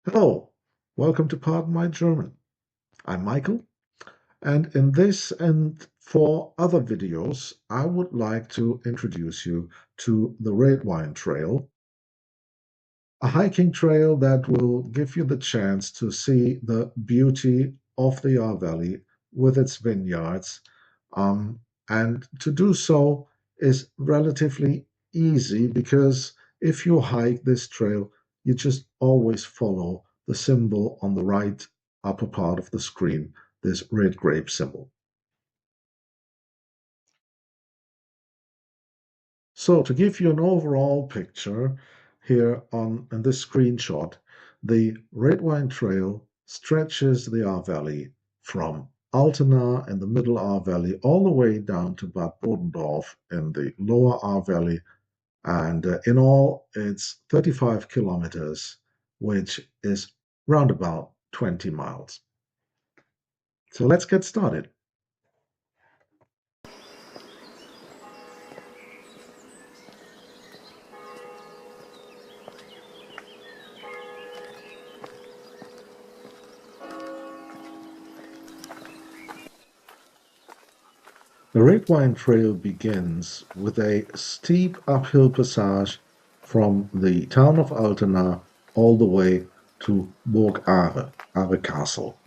Hello, welcome to Pardon My German. I'm Michael, and in this and four other videos, I would like to introduce you to the Red Wine Trail, a hiking trail that will give you the chance to see the beauty of the Yar Valley with its vineyards. Um, and to do so is relatively easy because if you hike this trail, you just always follow the symbol on the right upper part of the screen, this red grape symbol. So to give you an overall picture here on in this screenshot, the Red Wine Trail stretches the Ahr Valley from Altena in the middle Ahr Valley all the way down to Bad Bodendorf in the lower Ahr Valley. And in all, it's 35 kilometers, which is round about 20 miles. So let's get started. The Red Wine Trail begins with a steep uphill passage from the town of Altena all the way to Burg Aare, Aare Castle.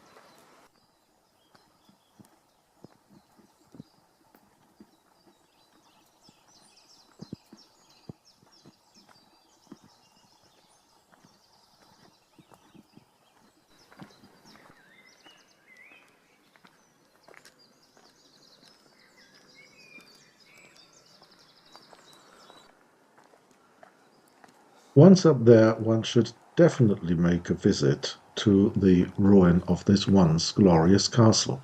Once up there, one should definitely make a visit to the ruin of this once glorious castle.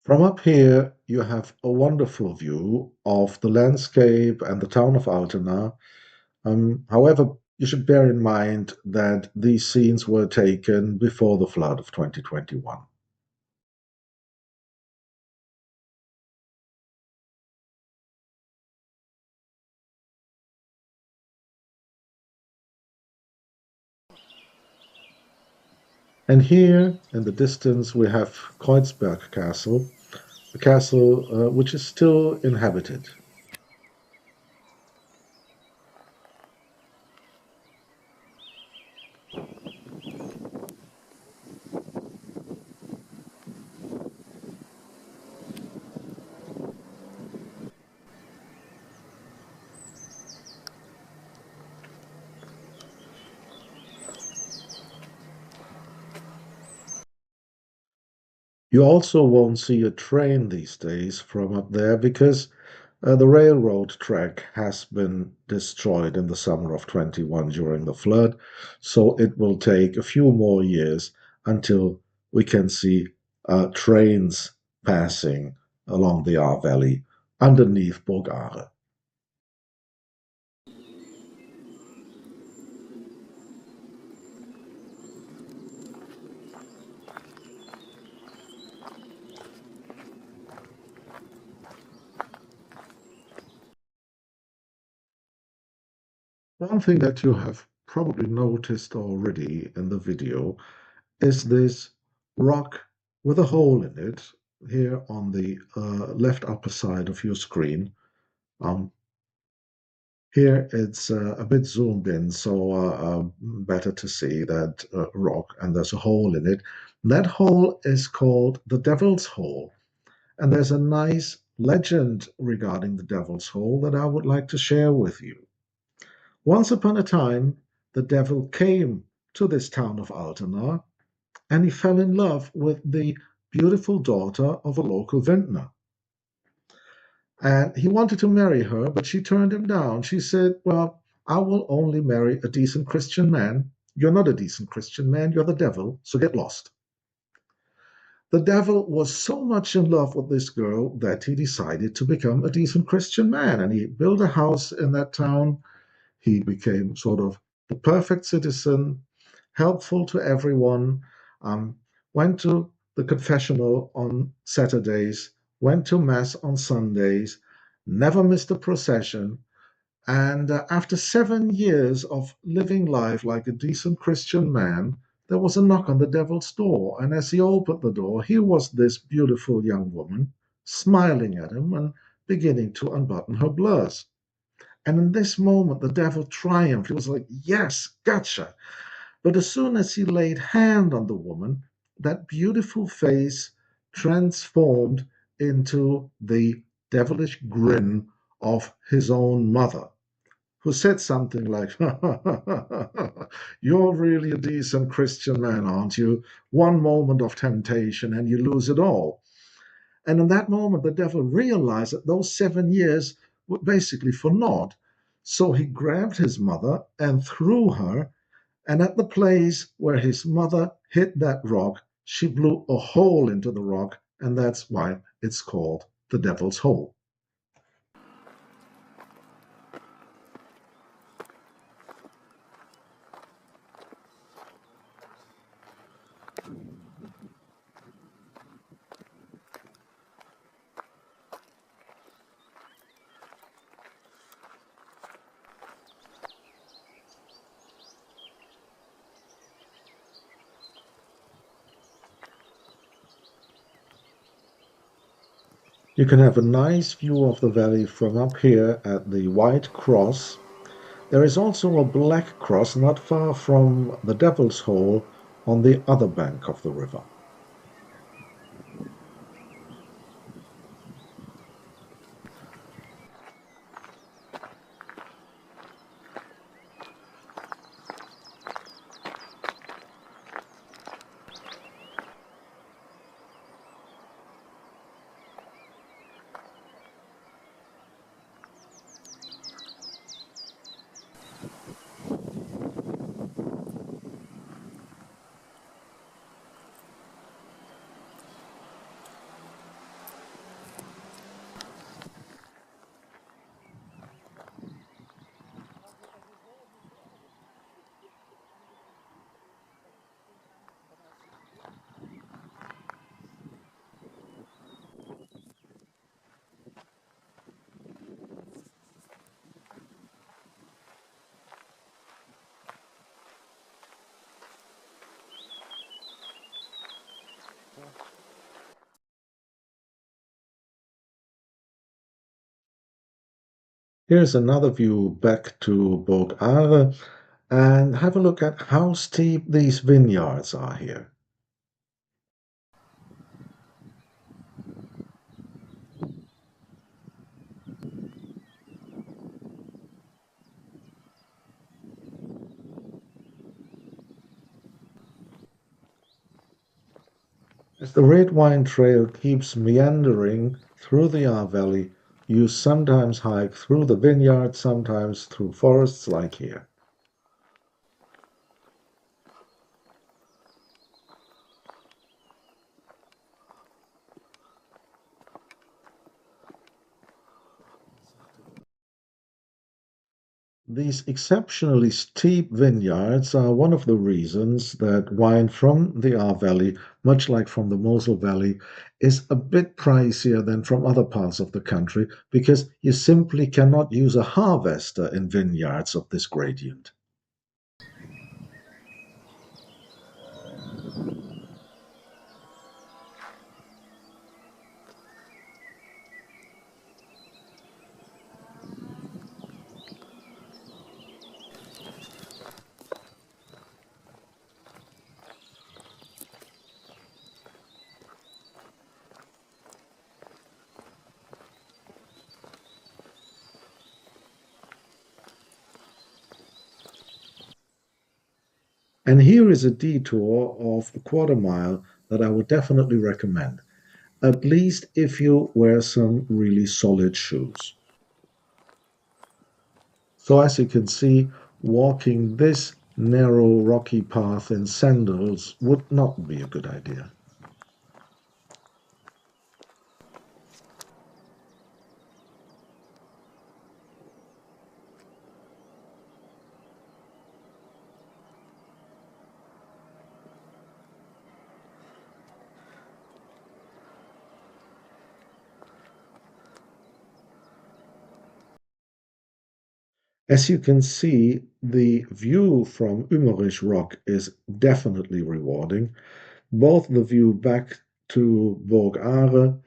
From up here, you have a wonderful view of the landscape and the town of Altena. However, you should bear in mind that these scenes were taken before the flood of 2021. And here in the distance, we have Kreuzberg Castle, a castle which is still inhabited. You also won't see a train these days from up there because the railroad track has been destroyed in the summer of 21 during the flood, so it will take a few more years until we can see trains passing along the Ahr Valley underneath Burg Aare. One thing that you have probably noticed already in the video is this rock with a hole in it here on the left upper side of your screen. Um, Here it's a bit zoomed in, so better to see that rock, and there's a hole in it. That hole is called the Devil's Hole, and there's a nice legend regarding the Devil's Hole that I would like to share with you. Once upon a time, the devil came to this town of Altena, and he fell in love with the beautiful daughter of a local vintner. And he wanted to marry her, but she turned him down. She said, "Well, I will only marry a decent Christian man. You're not a decent Christian man, you're the devil, so get lost." The devil was so much in love with this girl that he decided to become a decent Christian man, and he built a house in that town. He became sort of the perfect citizen, helpful to everyone, um, went to the confessional on Saturdays, went to Mass on Sundays, never missed a procession. And after 7 years of living life like a decent Christian man, there was a knock on the devil's door. And as he opened the door, here was this beautiful young woman smiling at him and beginning to unbutton her blouse. And in this moment, the devil triumphed. He was like, yes, gotcha. But as soon as he laid hand on the woman, that beautiful face transformed into the devilish grin of his own mother, who said something like, you're really a decent Christian man, aren't you? One moment of temptation and you lose it all. And in that moment, the devil realized that those 7 years were basically for naught. So he grabbed his mother and threw her, and at the place where his mother hit that rock, she blew a hole into the rock, and that's why it's called the Devil's Hole. You can have a nice view of the valley from up here at the White Cross. There is also a black cross not far from the Devil's Hole on the other bank of the river. Here's another view back to Burg Aare, and have a look at how steep these vineyards are here. As the red wine trail keeps meandering through the Aare Valley, you sometimes hike through the vineyard, sometimes through forests like here. These exceptionally steep vineyards are one of the reasons that wine from the Aare Valley, much like from the Mosel Valley, is a bit pricier than from other parts of the country because you simply cannot use a harvester in vineyards of this gradient. And here is a detour of a quarter mile that I would definitely recommend, at least if you wear some really solid shoes. So as you can see, walking this narrow rocky path in sandals would not be a good idea. As you can see, the view from Umerich Rock is definitely rewarding, both the view back to Burg Aare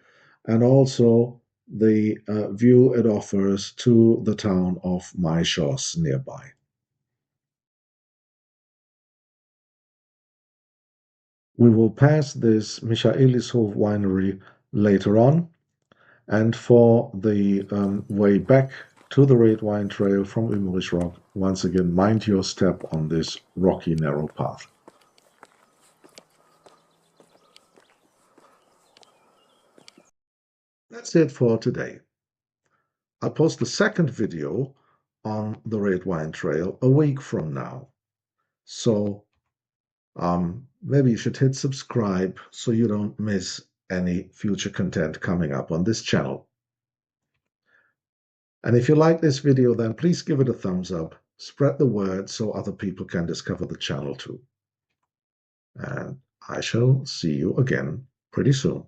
and also the view it offers to the town of Maischoss nearby. We will pass this Michaelishof winery later on, and for the way back to the Red Wine Trail from Umerich Rock, once again, mind your step on this rocky, narrow path. That's it for today. I'll post the second video on the Red Wine Trail a week from now. So maybe you should hit subscribe so you don't miss any future content coming up on this channel. And if you like this video, then please give it a thumbs up, spread the word so other people can discover the channel too. And I shall see you again pretty soon.